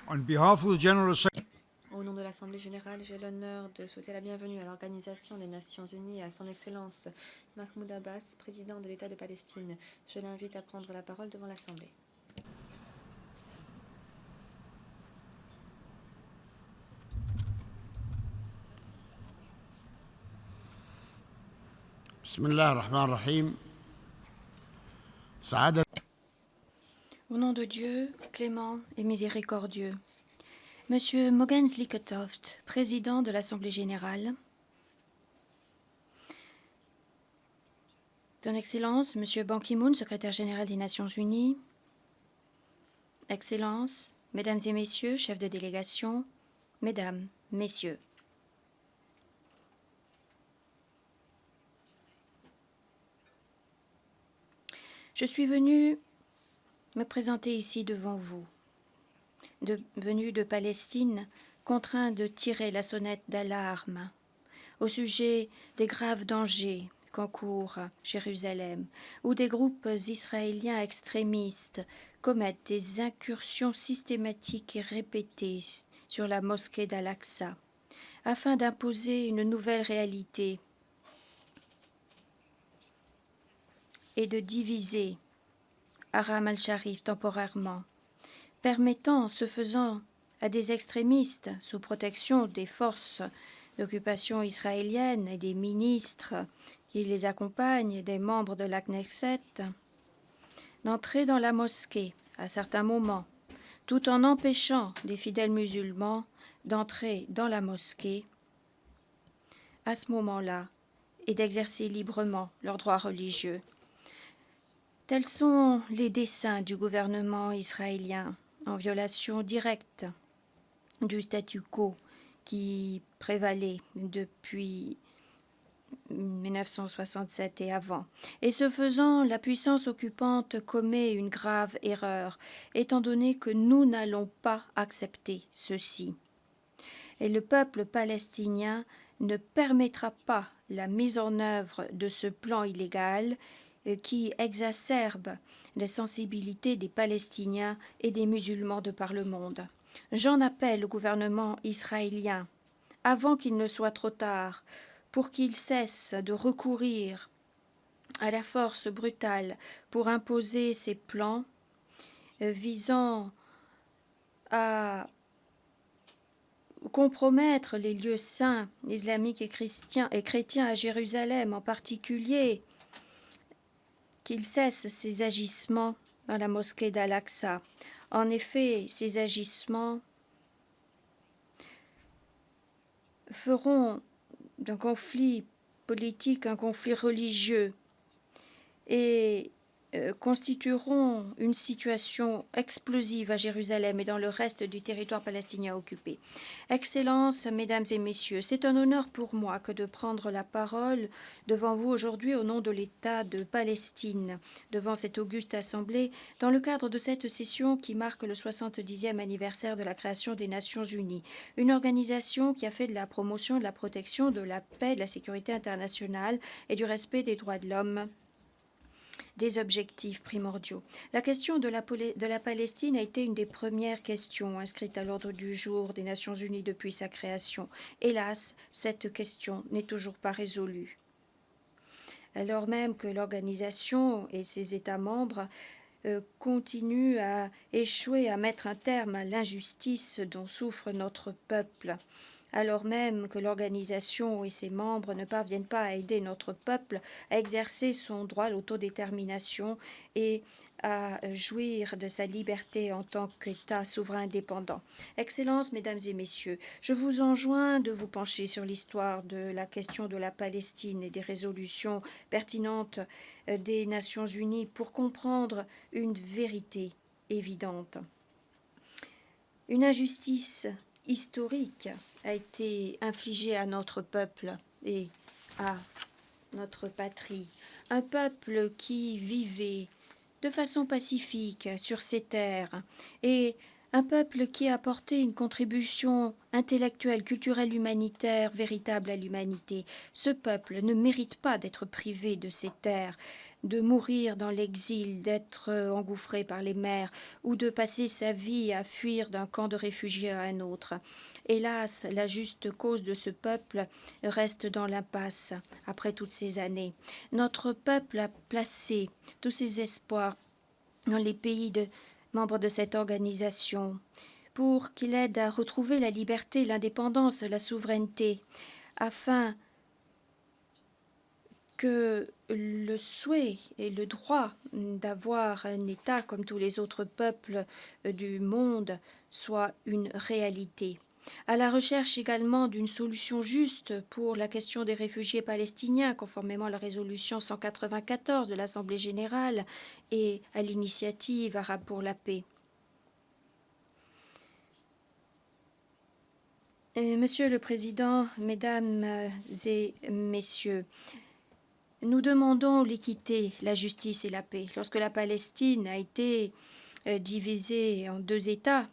On behalf of the General Assembly, Au nom de l'Assemblée générale, j'ai l'honneur de souhaiter la bienvenue à l'Organisation des Nations Unies et à son Excellence Mahmoud Abbas, président de l'État de Palestine. Je l'invite à prendre la parole devant l'Assemblée. Bismillah ar-Rahman ar-Rahim. Saada. Au nom de Dieu, clément et miséricordieux, Monsieur Mogens Lykketoft, président de l'Assemblée générale, Son Excellence, Monsieur Ban Ki-moon, secrétaire général des Nations Unies, Excellences, Mesdames et Messieurs, chefs de délégation, Mesdames, Messieurs. Je suis venu me présenter ici devant vous, venu de Palestine, contraint de tirer la sonnette d'alarme au sujet des graves dangers qu'encourt Jérusalem, où des groupes israéliens extrémistes commettent des incursions systématiques et répétées sur la mosquée d'Al-Aqsa, afin d'imposer une nouvelle réalité et de diviser Haram al-Sharif temporairement, permettant, ce faisant, à des extrémistes sous protection des forces d'occupation israélienne et des ministres qui les accompagnent, des membres de la Knesset, d'entrer dans la mosquée à certains moments, tout en empêchant des fidèles musulmans d'entrer dans la mosquée à ce moment-là et d'exercer librement leurs droits religieux. Tels sont les desseins du gouvernement israélien, en violation directe du statu quo qui prévalait depuis 1967 et avant. Et ce faisant, la puissance occupante commet une grave erreur, étant donné que nous n'allons pas accepter ceci. Et le peuple palestinien ne permettra pas la mise en œuvre de ce plan illégal qui exacerbe les sensibilités des Palestiniens et des musulmans de par le monde. J'en appelle au gouvernement israélien, avant qu'il ne soit trop tard, pour qu'il cesse de recourir à la force brutale pour imposer ses plans visant à compromettre les lieux saints islamiques et chrétiens à Jérusalem en particulier, qu'il cesse ses agissements dans la mosquée d'Al-Aqsa. En effet, ces agissements feront d'un conflit politique un conflit religieux et constitueront une situation explosive à Jérusalem et dans le reste du territoire palestinien occupé. Excellences, Mesdames et Messieurs, c'est un honneur pour moi que de prendre la parole devant vous aujourd'hui au nom de l'État de Palestine, devant cette auguste assemblée, dans le cadre de cette session qui marque le 70e anniversaire de la création des Nations Unies, une organisation qui a fait de la promotion, de la protection, de la paix, de la sécurité internationale et du respect des droits de l'homme des objectifs primordiaux. La question de la Palestine a été une des premières questions inscrites à l'ordre du jour des Nations Unies depuis sa création. Hélas, cette question n'est toujours pas résolue. Alors même que l'organisation et ses États membres continuent à échouer à mettre un terme à l'injustice dont souffre notre peuple, alors même que l'organisation et ses membres ne parviennent pas à aider notre peuple à exercer son droit à l'autodétermination et à jouir de sa liberté en tant qu'État souverain indépendant. Excellences, Mesdames et Messieurs, je vous enjoins de vous pencher sur l'histoire de la question de la Palestine et des résolutions pertinentes des Nations Unies pour comprendre une vérité évidente. Une injustice historique a été infligée à notre peuple et à notre patrie. Un peuple qui vivait de façon pacifique sur ces terres et un peuple qui a apporté une contribution intellectuelle, culturelle, humanitaire véritable à l'humanité. Ce peuple ne mérite pas d'être privé de ses terres. de mourir dans l'exil, d'être engouffré par les mers, ou de passer sa vie à fuir d'un camp de réfugiés à un autre. Hélas, la juste cause de ce peuple reste dans l'impasse après toutes ces années. Notre peuple a placé tous ses espoirs dans les pays membres de cette organisation pour qu'il aide à retrouver la liberté, l'indépendance, la souveraineté, afin que le souhait et le droit d'avoir un État comme tous les autres peuples du monde soit une réalité. À la recherche également d'une solution juste pour la question des réfugiés palestiniens, conformément à la résolution 194 de l'Assemblée générale et à l'initiative arabe pour la paix. Monsieur le Président, Mesdames et Messieurs, nous demandons l'équité, la justice et la paix. Lorsque la Palestine a été divisée en deux États,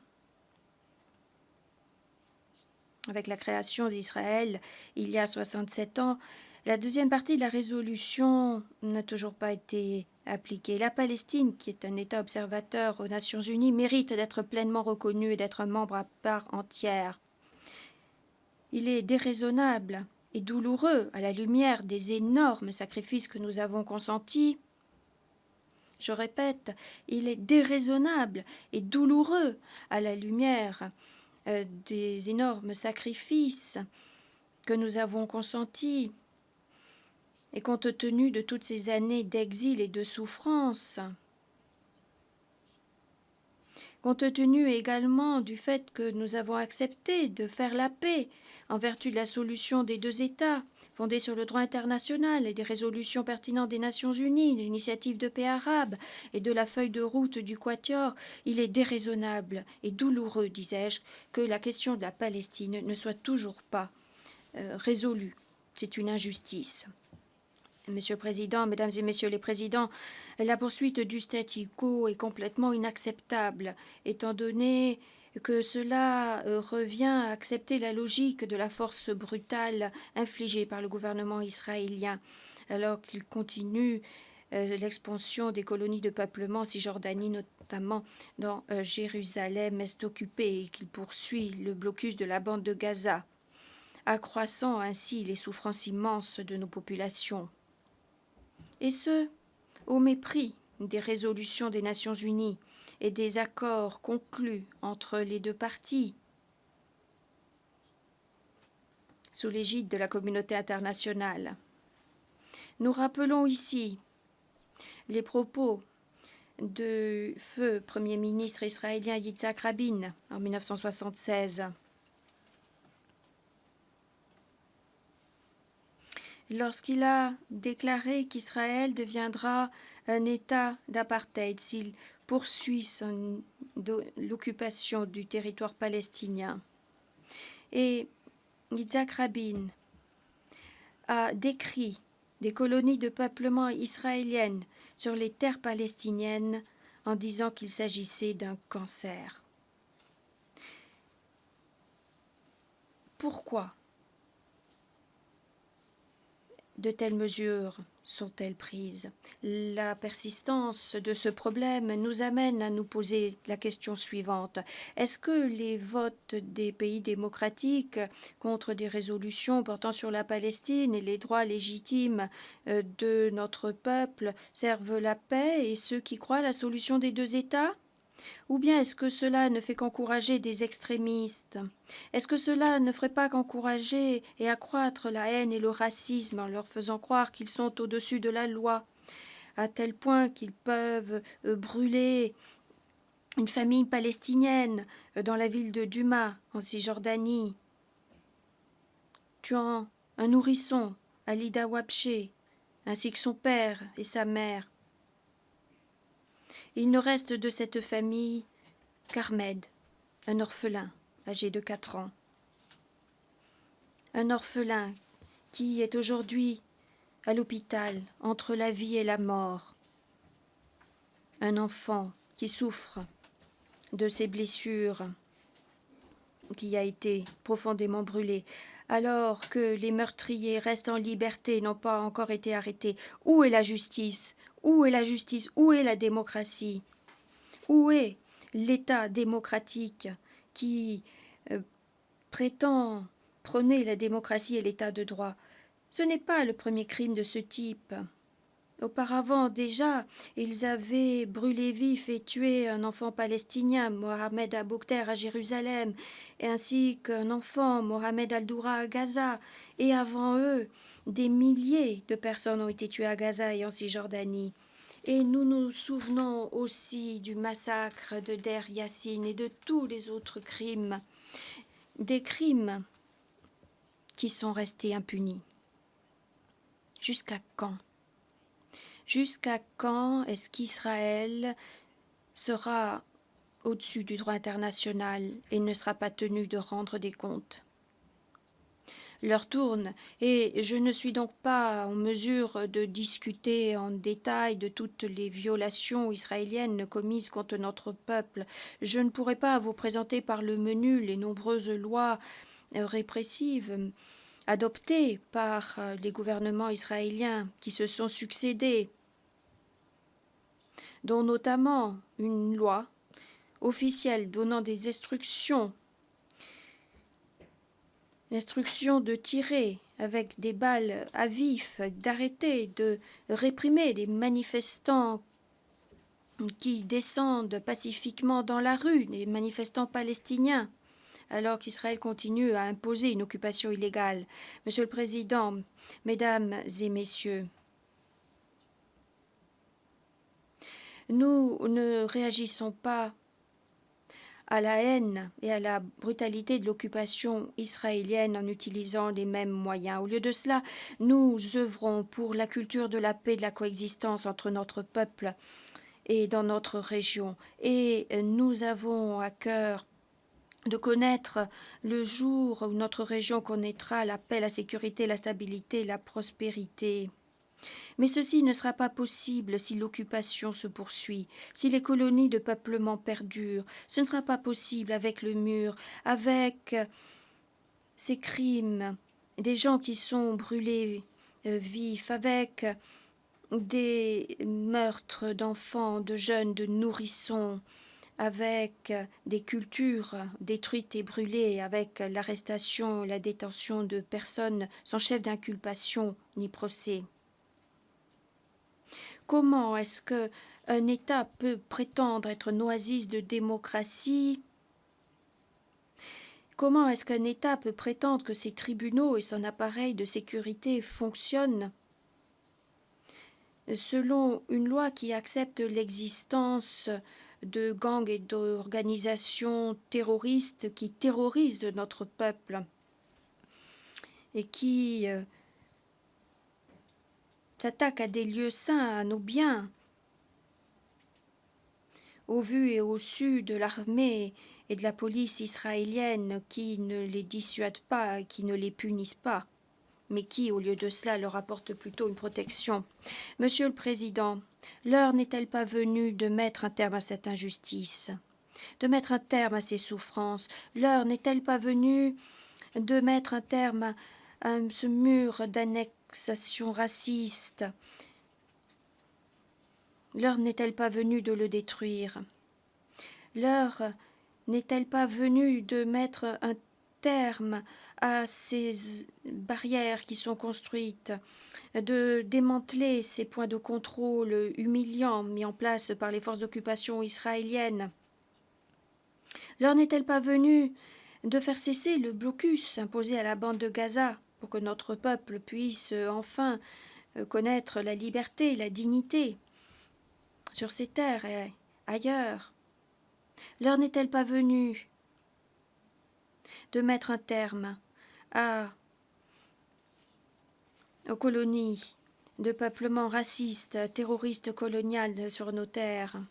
avec la création d'Israël il y a 67 ans, la deuxième partie de la résolution n'a toujours pas été appliquée. La Palestine, qui est un État observateur aux Nations Unies, mérite d'être pleinement reconnue et d'être membre à part entière. Il est déraisonnable et douloureux, à la lumière des énormes sacrifices que nous avons consentis. Je répète, il est déraisonnable et douloureux, à la lumière des énormes sacrifices que nous avons consentis, et compte tenu de toutes ces années d'exil et de souffrance, compte tenu également du fait que nous avons accepté de faire la paix en vertu de la solution des deux États, fondée sur le droit international et des résolutions pertinentes des Nations Unies, de l'initiative de paix arabe et de la feuille de route du Quatuor, il est déraisonnable et douloureux, disais-je, que la question de la Palestine ne soit toujours pas résolue. C'est une injustice. Monsieur le Président, Mesdames et Messieurs les Présidents, la poursuite du statu quo est complètement inacceptable, étant donné que cela revient à accepter la logique de la force brutale infligée par le gouvernement israélien, alors qu'il continue l'expansion des colonies de peuplement en Cisjordanie, notamment dans Jérusalem est occupée, et qu'il poursuit le blocus de la bande de Gaza, accroissant ainsi les souffrances immenses de nos populations. Et ce, au mépris des résolutions des Nations Unies et des accords conclus entre les deux parties, sous l'égide de la communauté internationale. Nous rappelons ici les propos du feu Premier ministre israélien Yitzhak Rabin en 1976. Lorsqu'il a déclaré qu'Israël deviendra un État d'apartheid s'il poursuit l'occupation du territoire palestinien. Et Yitzhak Rabin a décrit des colonies de peuplement israéliennes sur les terres palestiniennes en disant qu'il s'agissait d'un cancer. Pourquoi de telles mesures sont-elles prises? La persistance de ce problème nous amène à nous poser la question suivante. Est-ce que les votes des pays démocratiques contre des résolutions portant sur la Palestine et les droits légitimes de notre peuple servent la paix et ceux qui croient à la solution des deux États? Ou bien est-ce que cela ne fait qu'encourager des extrémistes? Est-ce que cela ne ferait pas qu'encourager et accroître la haine et le racisme en leur faisant croire qu'ils sont au-dessus de la loi, à tel point qu'ils peuvent brûler une famille palestinienne dans la ville de Douma, en Cisjordanie, tuant un nourrisson, Alida Wabché, ainsi que son père et sa mère? Il ne reste de cette famille qu'Ahmed, un orphelin âgé de 4 ans. Un orphelin qui est aujourd'hui à l'hôpital entre la vie et la mort. Un enfant qui souffre de ses blessures, qui a été profondément brûlé, alors que les meurtriers restent en liberté, n'ont pas encore été arrêtés. Où est la justice? Où est la justice? Où est la démocratie? Où est l'État démocratique qui prétend prôner la démocratie et l'État de droit? Ce n'est pas le premier crime de ce type. Auparavant déjà, ils avaient brûlé vif et tué un enfant palestinien, Mohamed Aboukter, à Jérusalem, et ainsi qu'un enfant, Mohamed Al-Doura, à Gaza. Et avant eux, des milliers de personnes ont été tuées à Gaza et en Cisjordanie. Et nous nous souvenons aussi du massacre de Der Yassin et de tous les autres crimes, des crimes qui sont restés impunis. Jusqu'à quand? Jusqu'à quand est-ce qu'Israël sera au-dessus du droit international et ne sera pas tenu de rendre des comptes? L'heure tourne et je ne suis donc pas en mesure de discuter en détail de toutes les violations israéliennes commises contre notre peuple. Je ne pourrai pas vous présenter par le menu les nombreuses lois répressives adoptées par les gouvernements israéliens qui se sont succédés, dont notamment une loi officielle donnant des instructions de tirer avec des balles à vif, d'arrêter, de réprimer les manifestants qui descendent pacifiquement dans la rue, les manifestants palestiniens, alors qu'Israël continue à imposer une occupation illégale. Monsieur le Président, Mesdames et Messieurs, nous ne réagissons pas à la haine et à la brutalité de l'occupation israélienne en utilisant les mêmes moyens. Au lieu de cela, nous œuvrons pour la culture de la paix et de la coexistence entre notre peuple et dans notre région. Et nous avons à cœur de connaître le jour où notre région connaîtra la paix, la sécurité, la stabilité, la prospérité. Mais ceci ne sera pas possible si l'occupation se poursuit, si les colonies de peuplement perdurent. Ce ne sera pas possible avec le mur, avec ces crimes, des gens qui sont brûlés vifs, avec des meurtres d'enfants, de jeunes, de nourrissons, avec des cultures détruites et brûlées, avec l'arrestation, la détention de personnes sans chef d'inculpation ni procès. Comment est-ce qu'un État peut prétendre être une oasis de démocratie? Comment est-ce qu'un État peut prétendre que ses tribunaux et son appareil de sécurité fonctionnent selon une loi qui accepte l'existence de gangs et d'organisations terroristes qui terrorisent notre peuple et qui s'attaquent à des lieux saints, à nos biens, au vu et au su de l'armée et de la police israélienne qui ne les dissuadent pas, qui ne les punissent pas, mais qui, au lieu de cela, leur apportent plutôt une protection. Monsieur le Président, l'heure n'est-elle pas venue de mettre un terme à cette injustice, de mettre un terme à ces souffrances? L'heure n'est-elle pas venue de mettre un terme à ce mur d'annexation raciste? L'heure n'est-elle pas venue de le détruire? L'heure n'est-elle pas venue de mettre un terme à ces barrières qui sont construites, de démanteler ces points de contrôle humiliants mis en place par les forces d'occupation israéliennes? L'heure n'est-elle pas venue de faire cesser le blocus imposé à la bande de Gaza pour que notre peuple puisse enfin connaître la liberté, la dignité sur ces terres et ailleurs? L'heure n'est-elle pas venue de mettre un terme aux colonies de peuplement raciste, terroriste, colonial sur nos terres,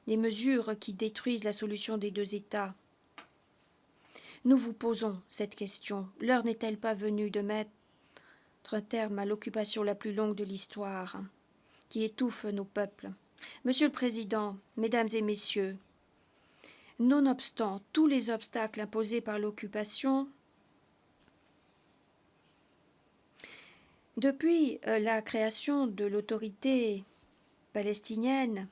des mesures qui détruisent la solution des deux États? Nous vous posons cette question. L'heure n'est-elle pas venue de mettre un terme à l'occupation la plus longue de l'histoire, qui étouffe nos peuples? Monsieur le Président, Mesdames et Messieurs, nonobstant tous les obstacles imposés par l'occupation, depuis la création de l'autorité palestinienne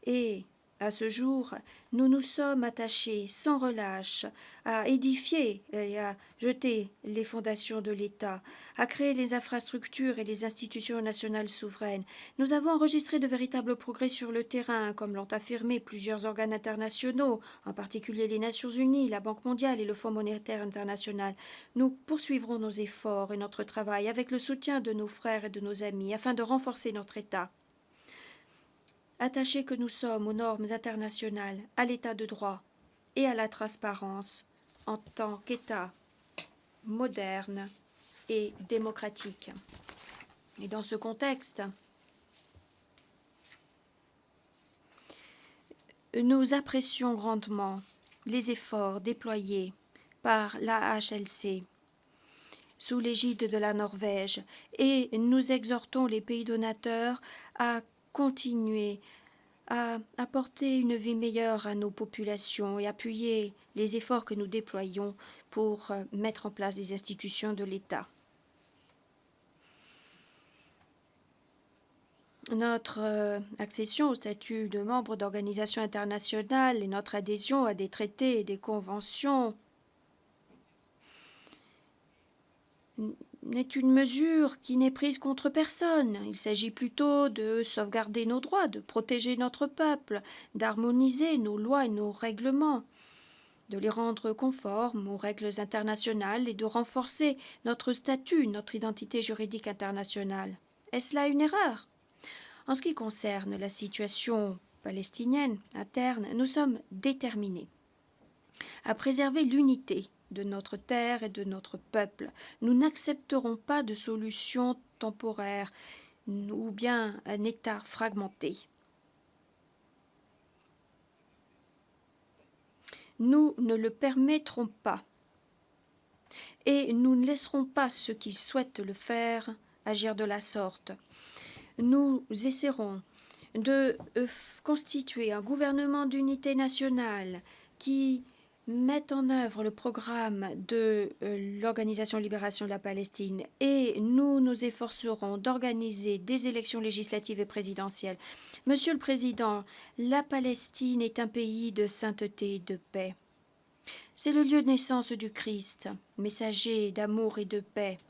et à ce jour, nous nous sommes attachés sans relâche à édifier et à jeter les fondations de l'État, à créer les infrastructures et les institutions nationales souveraines. Nous avons enregistré de véritables progrès sur le terrain, comme l'ont affirmé plusieurs organes internationaux, en particulier les Nations Unies, la Banque mondiale et le Fonds monétaire international. Nous poursuivrons nos efforts et notre travail avec le soutien de nos frères et de nos amis afin de renforcer notre État. Attachés que nous sommes aux normes internationales, à l'état de droit et à la transparence en tant qu'État moderne et démocratique. Et dans ce contexte, nous apprécions grandement les efforts déployés par l'AHLC sous l'égide de la Norvège et nous exhortons les pays donateurs à continuer à apporter une vie meilleure à nos populations et appuyer les efforts que nous déployons pour mettre en place des institutions de l'État. Notre accession au statut de membre d'organisations internationales et notre adhésion à des traités et des conventions n'est une mesure qui n'est prise contre personne. Il s'agit plutôt de sauvegarder nos droits, de protéger notre peuple, d'harmoniser nos lois et nos règlements, de les rendre conformes aux règles internationales et de renforcer notre statut, notre identité juridique internationale. Est-ce là une erreur? En ce qui concerne la situation palestinienne interne, nous sommes déterminés à préserver l'unité de notre terre et de notre peuple. Nous n'accepterons pas de solution temporaire ou bien un État fragmenté. Nous ne le permettrons pas et nous ne laisserons pas ceux qui souhaitent le faire agir de la sorte. Nous essaierons de constituer un gouvernement d'unité nationale qui mettent en œuvre le programme de l'Organisation de libération de la Palestine et nous nous efforcerons d'organiser des élections législatives et présidentielles. Monsieur le Président, la Palestine est un pays de sainteté et de paix. C'est le lieu de naissance du Christ, messager d'amour et de paix,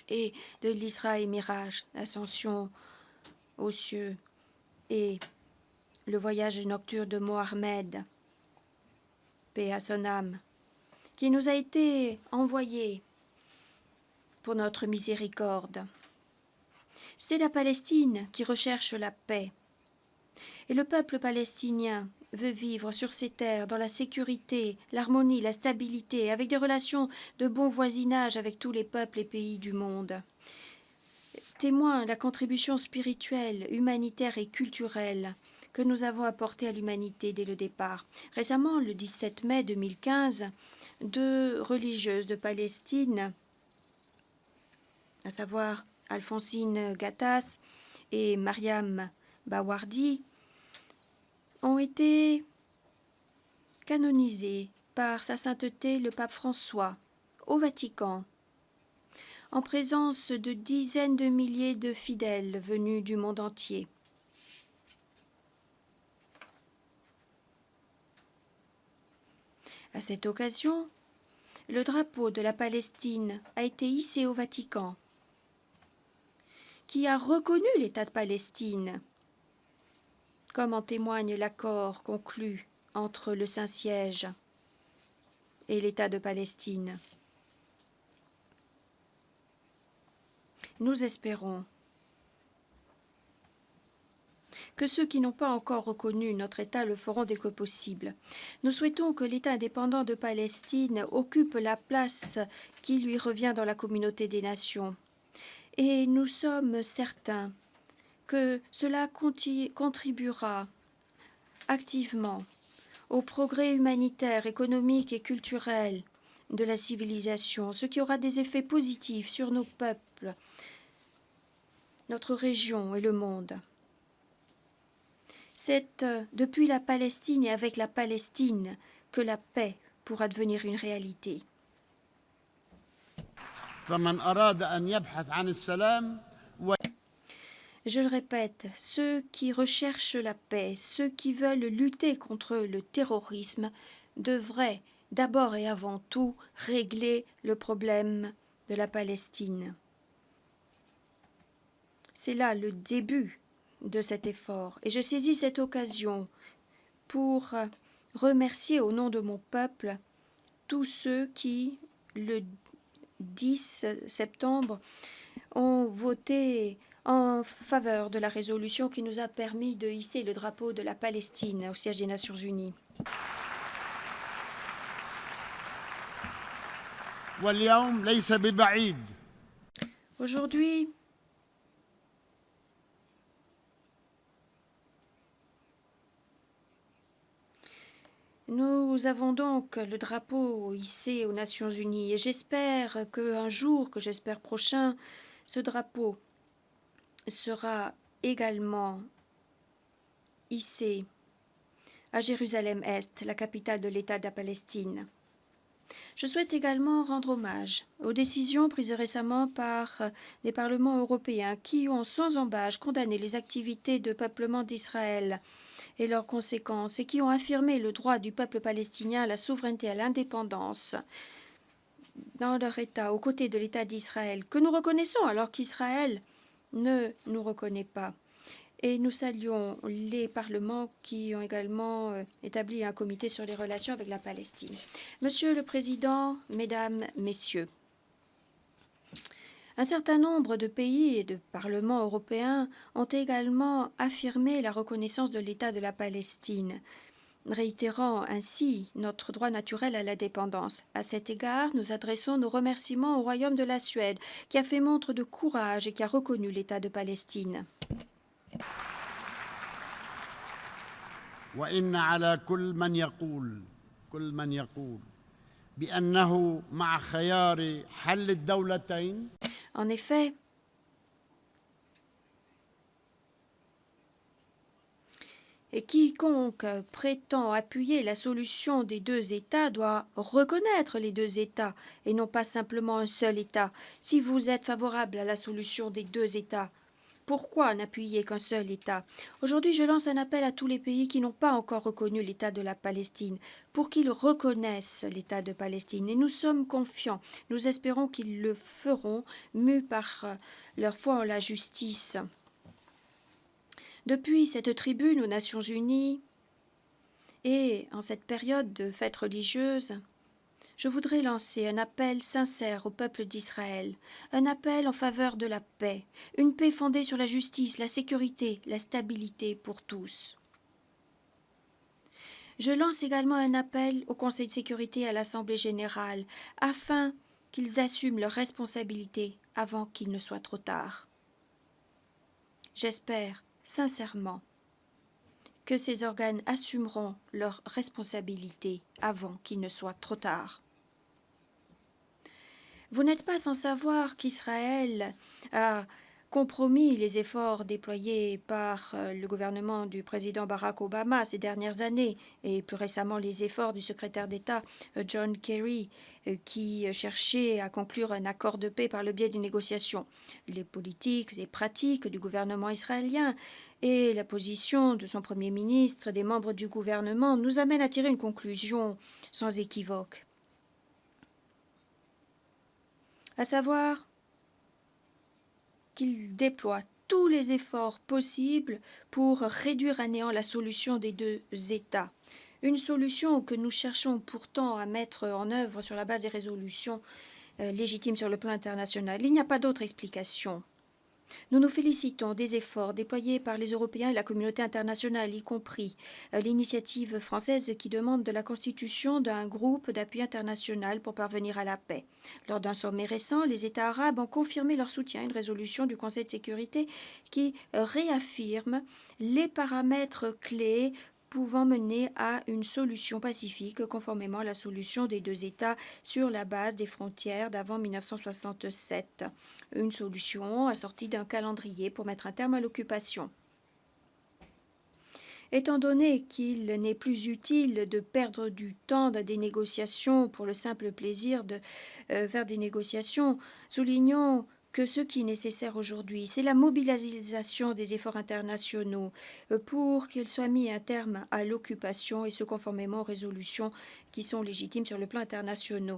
et de l'Isra et Mirage, l'ascension aux cieux, et le voyage nocturne de Mohammed, paix à son âme, qui nous a été envoyé pour notre miséricorde. C'est la Palestine qui recherche la paix, et le peuple palestinien veut vivre sur ces terres dans la sécurité, l'harmonie, la stabilité, avec des relations de bon voisinage avec tous les peuples et pays du monde. Témoin la contribution spirituelle, humanitaire et culturelle que nous avons apportée à l'humanité dès le départ. Récemment, le 17 mai 2015, deux religieuses de Palestine, à savoir Alphonsine Gattas et Mariam Bawardi, ont été canonisées par sa sainteté le pape François au Vatican, en présence de dizaines de milliers de fidèles venus du monde entier. À cette occasion, le drapeau de la Palestine a été hissé au Vatican, qui a reconnu l'État de Palestine, comme en témoigne l'accord conclu entre le Saint-Siège et l'État de Palestine. Nous espérons que ceux qui n'ont pas encore reconnu notre État le feront dès que possible. Nous souhaitons que l'État indépendant de Palestine occupe la place qui lui revient dans la communauté des nations. Et nous sommes certains que cela contribuera activement au progrès humanitaire, économique et culturel de la civilisation, ce qui aura des effets positifs sur nos peuples, notre région et le monde. C'est depuis la Palestine et avec la Palestine que la paix pourra devenir une réalité. Je le répète, ceux qui recherchent la paix, ceux qui veulent lutter contre le terrorisme, devraient d'abord et avant tout régler le problème de la Palestine. C'est là le début de cet effort et je saisis cette occasion pour remercier au nom de mon peuple tous ceux qui, le 10 septembre, ont voté en faveur de la résolution qui nous a permis de hisser le drapeau de la Palestine au siège des Nations Unies. واليوم ليس ببعيد Aujourd'hui, nous avons donc le drapeau hissé aux Nations Unies et j'espère qu'un jour, que j'espère prochain, ce drapeau sera également hissé à Jérusalem-Est, la capitale de l'État de la Palestine. Je souhaite également rendre hommage aux décisions prises récemment par les parlements européens qui ont sans embâche condamné les activités de peuplement d'Israël et leurs conséquences et qui ont affirmé le droit du peuple palestinien à la souveraineté, à l'indépendance dans leur État, aux côtés de l'État d'Israël, que nous reconnaissons alors qu'Israël ne nous reconnaît pas. Et nous saluons les parlements qui ont également établi un comité sur les relations avec la Palestine. Monsieur le Président, Mesdames, Messieurs, un certain nombre de pays et de parlements européens ont également affirmé la reconnaissance de l'État de la Palestine, réitérant ainsi notre droit naturel à l'indépendance. À cet égard, nous adressons nos remerciements au Royaume de la Suède, qui a fait montre de courage et qui a reconnu l'État de Palestine. وإن على كل من يقول بأنه مع خيار حل الدولتين En effet, et quiconque prétend appuyer la solution des deux États doit reconnaître les deux États et non pas simplement un seul État. Si vous êtes favorable à la solution des deux États, pourquoi n'appuyer qu'un seul État? Aujourd'hui, je lance un appel à tous les pays qui n'ont pas encore reconnu l'État de la Palestine pour qu'ils reconnaissent l'État de Palestine. Et nous sommes confiants, nous espérons qu'ils le feront, mus par leur foi en la justice. Depuis cette tribune aux Nations Unies et en cette période de fête religieuse, je voudrais lancer un appel sincère au peuple d'Israël, un appel en faveur de la paix, une paix fondée sur la justice, la sécurité, la stabilité pour tous. Je lance également un appel au Conseil de sécurité et à l'Assemblée générale, afin qu'ils assument leurs responsabilités avant qu'il ne soit trop tard. J'espère sincèrement que ces organes assumeront leurs responsabilités avant qu'il ne soit trop tard. Vous n'êtes pas sans savoir qu'Israël a compromis les efforts déployés par le gouvernement du président Barack Obama ces dernières années et plus récemment les efforts du secrétaire d'État John Kerry qui cherchait à conclure un accord de paix par le biais d'une négociation. Les politiques et pratiques du gouvernement israélien et la position de son Premier ministre et des membres du gouvernement nous amènent à tirer une conclusion sans équivoque, à savoir qu'il déploie tous les efforts possibles pour réduire à néant la solution des deux États. Une solution que nous cherchons pourtant à mettre en œuvre sur la base des résolutions légitimes sur le plan international. Il n'y a pas d'autre explication. Nous nous félicitons des efforts déployés par les Européens et la communauté internationale, y compris l'initiative française qui demande de la constitution d'un groupe d'appui international pour parvenir à la paix. Lors d'un sommet récent, les États arabes ont confirmé leur soutien à une résolution du Conseil de sécurité qui réaffirme les paramètres clés pouvant mener à une solution pacifique conformément à la solution des deux États sur la base des frontières d'avant 1967. Une solution assortie d'un calendrier pour mettre un terme à l'occupation. Étant donné qu'il n'est plus utile de perdre du temps dans des négociations pour le simple plaisir de faire des négociations, soulignons que ce qui est nécessaire aujourd'hui, c'est la mobilisation des efforts internationaux pour qu'il soit mis un terme à l'occupation et ce conformément aux résolutions qui sont légitimes sur le plan international.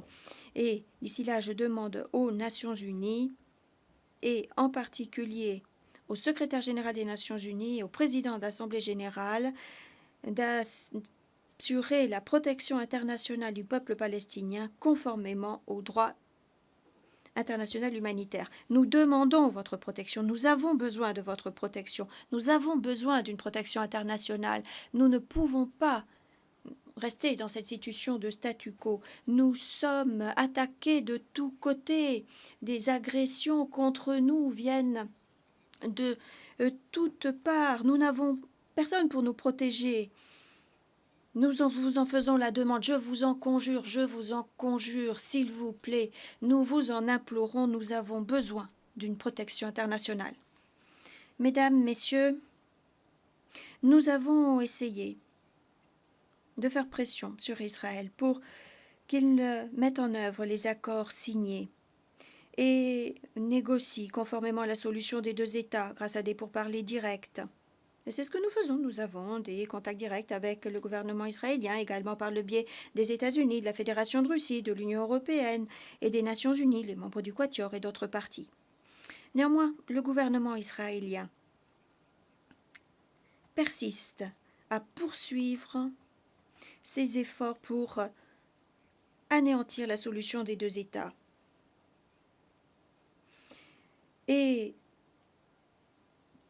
Et d'ici là, je demande aux Nations Unies et en particulier au secrétaire général des Nations Unies et au président de l'Assemblée générale d'assurer la protection internationale du peuple palestinien conformément aux droits international humanitaire. Nous demandons votre protection. Nous avons besoin de votre protection. Nous avons besoin d'une protection internationale. Nous ne pouvons pas rester dans cette situation de statu quo. Nous sommes attaqués de tous côtés. Des agressions contre nous viennent de toutes parts. Nous n'avons personne pour nous protéger. Nous vous en faisons la demande, je vous en conjure, s'il vous plaît, nous vous en implorons, nous avons besoin d'une protection internationale. Mesdames, Messieurs, nous avons essayé de faire pression sur Israël pour qu'il mette en œuvre les accords signés et négocie conformément à la solution des deux États grâce à des pourparlers directs. Et c'est ce que nous faisons. Nous avons des contacts directs avec le gouvernement israélien, également par le biais des États-Unis, de la Fédération de Russie, de l'Union européenne et des Nations unies, les membres du Quatuor et d'autres partis. Néanmoins, le gouvernement israélien persiste à poursuivre ses efforts pour anéantir la solution des deux États. Et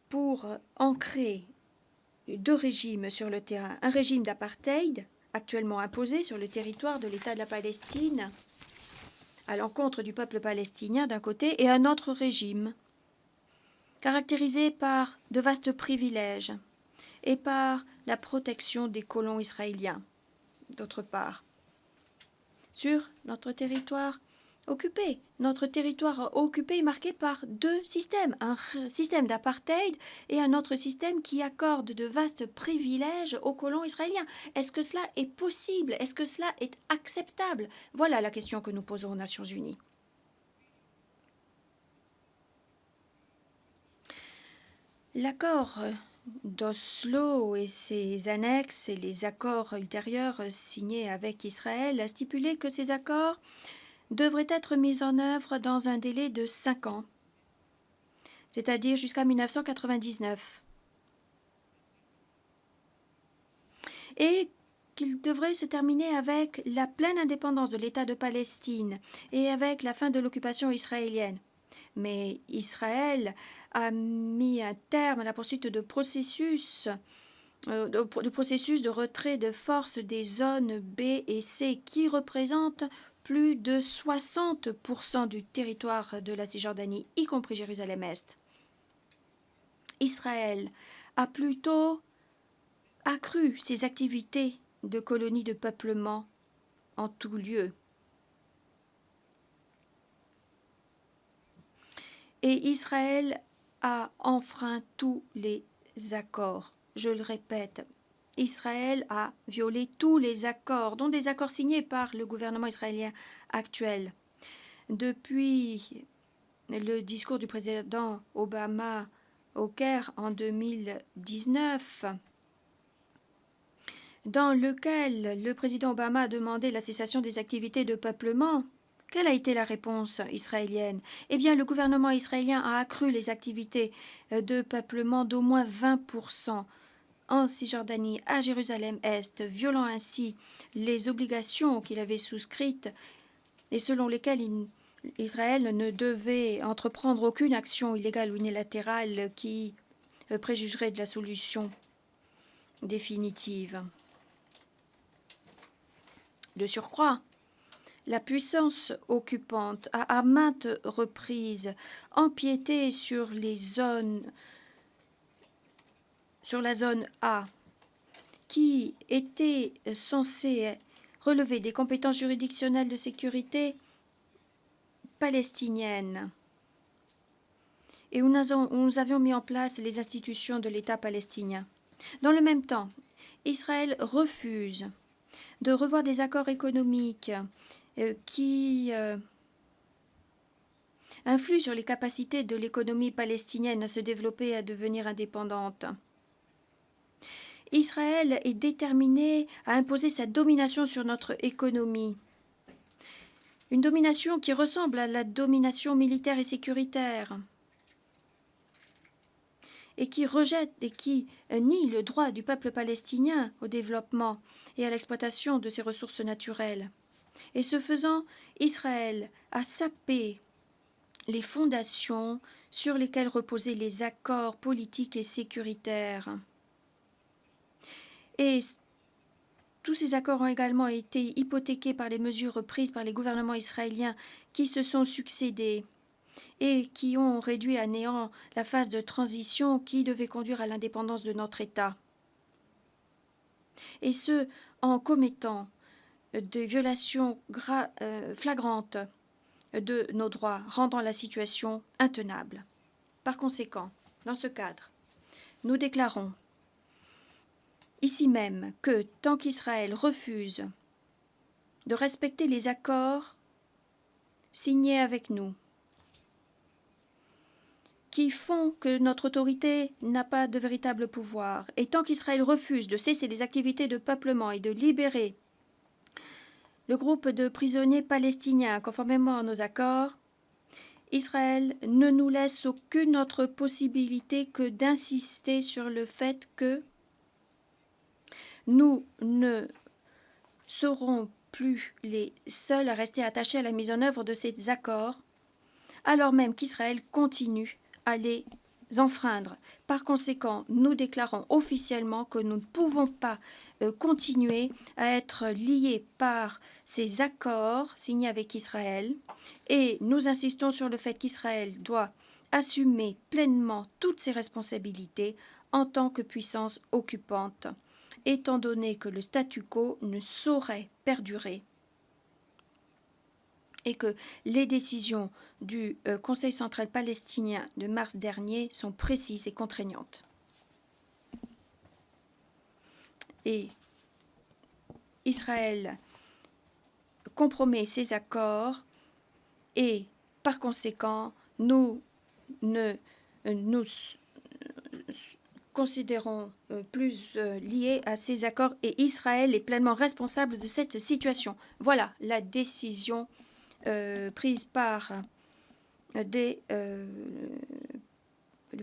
pour ancrer deux régimes sur le terrain, un régime d'apartheid actuellement imposé sur le territoire de l'État de la Palestine à l'encontre du peuple palestinien d'un côté et un autre régime caractérisé par de vastes privilèges et par la protection des colons israéliens d'autre part. Sur notre territoire occupé. Notre territoire occupé est marqué par deux systèmes, un système d'apartheid et un autre système qui accorde de vastes privilèges aux colons israéliens. Est-ce que cela est possible? Est-ce que cela est acceptable? Voilà la question que nous posons aux Nations Unies. L'accord d'Oslo et ses annexes et les accords ultérieurs signés avec Israël a stipulé que ces accords devrait être mise en œuvre dans un délai de 5 ans, c'est-à-dire jusqu'à 1999, et qu'il devrait se terminer avec la pleine indépendance de l'État de Palestine et avec la fin de l'occupation israélienne. Mais Israël a mis un terme à la poursuite de processus de retrait de force des zones B et C qui représentent plus de 60% du territoire de la Cisjordanie, y compris Jérusalem-Est. Israël a plutôt accru ses activités de colonies de peuplement en tout lieu. Et Israël a enfreint tous les accords. Je le répète, Israël a violé tous les accords, dont des accords signés par le gouvernement israélien actuel. Depuis le discours du président Obama au Caire en 2019, dans lequel le président Obama a demandé la cessation des activités de peuplement, quelle a été la réponse israélienne? Eh bien, le gouvernement israélien a accru les activités de peuplement d'au moins 20% en Cisjordanie, à Jérusalem-Est, violant ainsi les obligations qu'il avait souscrites et selon lesquelles Israël ne devait entreprendre aucune action illégale ou unilatérale qui préjugerait de la solution définitive. De surcroît, la puissance occupante a à maintes reprises empiété sur la zone A, qui était censée relever des compétences juridictionnelles de sécurité palestiniennes. Et où nous avions mis en place les institutions de l'État palestinien. Dans le même temps, Israël refuse de revoir des accords économiques qui influe sur les capacités de l'économie palestinienne à se développer et à devenir indépendante. Israël est déterminé à imposer sa domination sur notre économie. Une domination qui ressemble à la domination militaire et sécuritaire et qui rejette et qui nie le droit du peuple palestinien au développement et à l'exploitation de ses ressources naturelles. Et ce faisant, Israël a sapé les fondations sur lesquelles reposaient les accords politiques et sécuritaires. Et tous ces accords ont également été hypothéqués par les mesures prises par les gouvernements israéliens qui se sont succédés et qui ont réduit à néant la phase de transition qui devait conduire à l'indépendance de notre État. Et ce, en commettant des violations flagrantes de nos droits, rendant la situation intenable. Par conséquent, dans ce cadre, nous déclarons ici même que tant qu'Israël refuse de respecter les accords signés avec nous, qui font que notre autorité n'a pas de véritable pouvoir, et tant qu'Israël refuse de cesser les activités de peuplement et de libérer le groupe de prisonniers palestiniens conformément à nos accords, Israël ne nous laisse aucune autre possibilité que d'insister sur le fait que nous ne serons plus les seuls à rester attachés à la mise en œuvre de ces accords, alors même qu'Israël continue à les enfreindre. Par conséquent, nous déclarons officiellement que nous ne pouvons pas continuer à être liés par ces accords signés avec Israël et nous insistons sur le fait qu'Israël doit assumer pleinement toutes ses responsabilités en tant que puissance occupante, étant donné que le statu quo ne saurait perdurer et que les décisions du Conseil central palestinien de mars dernier sont précises et contraignantes. Et Israël compromet ces accords et, par conséquent, nous considérons plus liés à ces accords et Israël est pleinement responsable de cette situation. Voilà la décision prise par le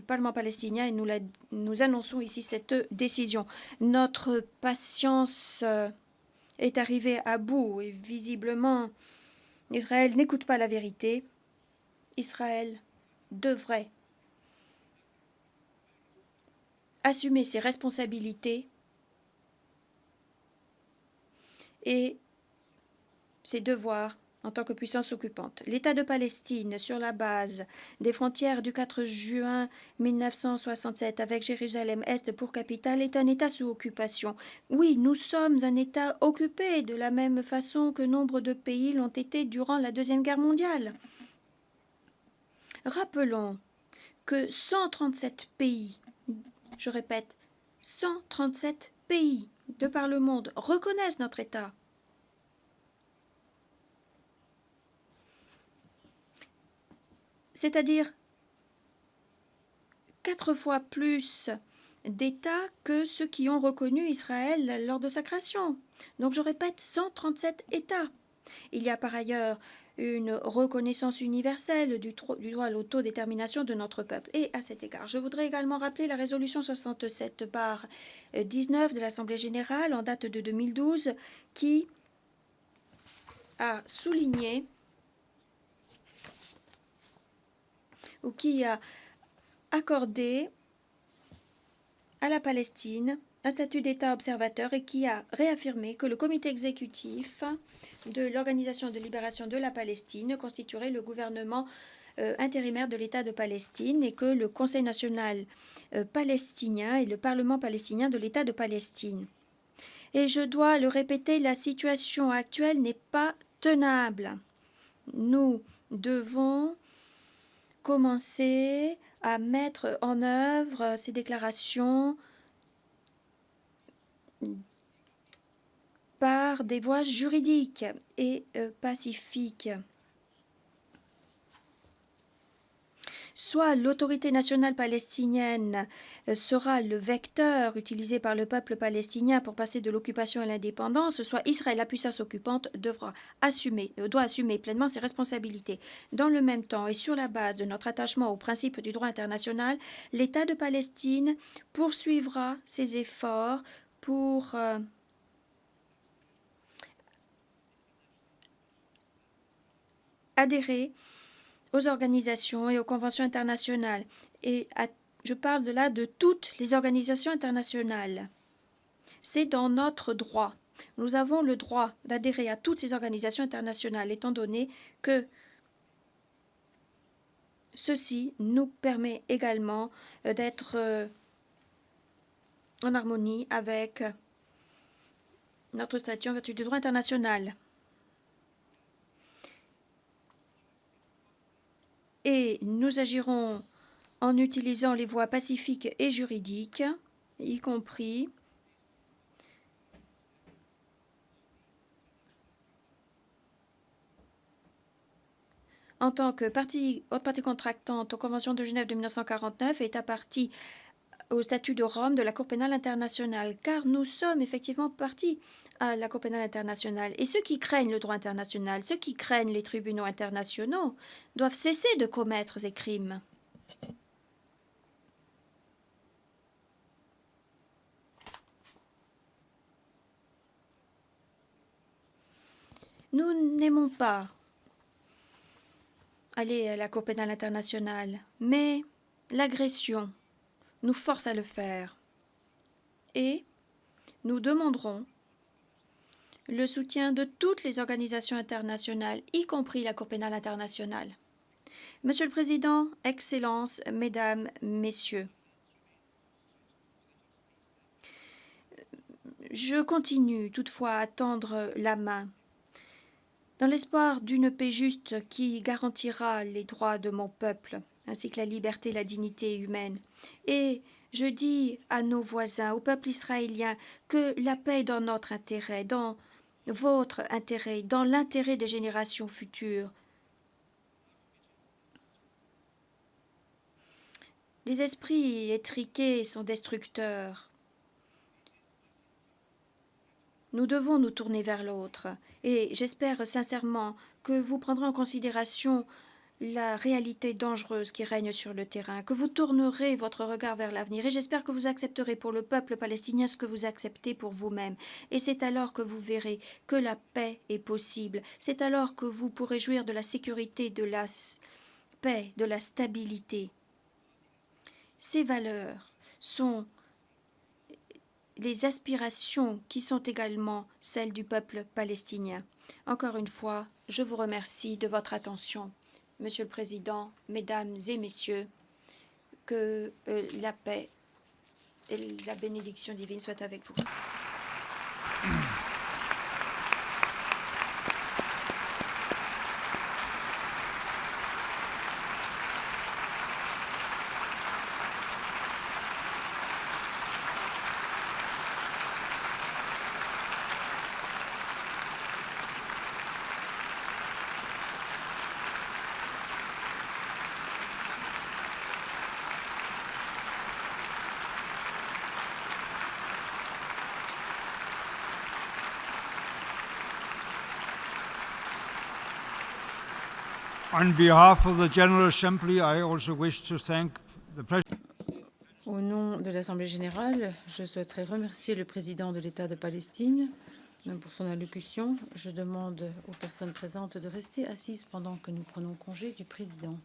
Parlement palestinien et nous annonçons ici cette décision. Notre patience est arrivée à bout et visiblement Israël n'écoute pas la vérité. Israël devrait assumer ses responsabilités et ses devoirs en tant que puissance occupante. L'État de Palestine, sur la base des frontières du 4 juin 1967 avec Jérusalem-Est pour capitale, est un État sous occupation. Oui, nous sommes un État occupé de la même façon que nombre de pays l'ont été durant la Deuxième Guerre mondiale. Rappelons que 137 pays, je répète, 137 pays de par le monde reconnaissent notre État. C'est-à-dire 4 fois plus d'États que ceux qui ont reconnu Israël lors de sa création. Donc je répète, 137 États. Il y a par ailleurs une reconnaissance universelle du droit à l'autodétermination de notre peuple. Et à cet égard, je voudrais également rappeler la résolution 67/19 de l'Assemblée générale en date de 2012 qui a souligné ou qui a accordé à la Palestine un statut d'État observateur et qui a réaffirmé que le comité exécutif de l'Organisation de libération de la Palestine constituerait le gouvernement intérimaire de l'État de Palestine et que le Conseil national palestinien et le Parlement palestinien de l'État de Palestine. Et je dois le répéter, la situation actuelle n'est pas tenable. Nous devons commencer à mettre en œuvre ces déclarations par des voies juridiques et pacifiques. soit l'autorité nationale palestinienne sera le vecteur utilisé par le peuple palestinien pour passer de l'occupation à l'indépendance, soit Israël, la puissance occupante, doit assumer pleinement ses responsabilités. Dans le même temps, et sur la base de notre attachement aux principes du droit international, l'État de Palestine poursuivra ses efforts pour adhérer aux organisations et aux conventions internationales. Et je parle de là de toutes les organisations internationales. C'est dans notre droit. Nous avons le droit d'adhérer à toutes ces organisations internationales, étant donné que ceci nous permet également d'être en harmonie avec notre statut en vertu du droit international. Et nous agirons en utilisant les voies pacifiques et juridiques, y compris en tant que haute partie contractante aux conventions de Genève de 1949 et État partie au statut de Rome de la Cour pénale internationale, car nous sommes effectivement partis à la Cour pénale internationale. Et ceux qui craignent le droit international, ceux qui craignent les tribunaux internationaux, doivent cesser de commettre ces crimes. Nous n'aimons pas aller à la Cour pénale internationale, mais l'agression nous force à le faire. Et nous demanderons le soutien de toutes les organisations internationales, y compris la Cour pénale internationale. Monsieur le Président, Excellences, Mesdames, Messieurs, je continue toutefois à tendre la main dans l'espoir d'une paix juste qui garantira les droits de mon peuple, ainsi que la liberté et la dignité humaine. Et je dis à nos voisins, au peuple israélien, que la paix est dans notre intérêt, dans votre intérêt, dans l'intérêt des générations futures. Les esprits étriqués sont destructeurs. Nous devons nous tourner vers l'autre et j'espère sincèrement que vous prendrez en considération la réalité dangereuse qui règne sur le terrain, que vous tournerez votre regard vers l'avenir et j'espère que vous accepterez pour le peuple palestinien ce que vous acceptez pour vous-même. Et c'est alors que vous verrez que la paix est possible. C'est alors que vous pourrez jouir de la sécurité, de la paix, de la stabilité. Ces valeurs sont les aspirations qui sont également celles du peuple palestinien. Encore une fois, je vous remercie de votre attention. Monsieur le Président, Mesdames et Messieurs, que la paix et la bénédiction divine soient avec vous. On behalf of the General Assembly, I also wish to thank the President. Au nom de l'Assemblée générale, je souhaiterais remercier le président de l'État de Palestine pour son allocution. Je demande aux personnes présentes de rester assises pendant que nous prenons congé du président.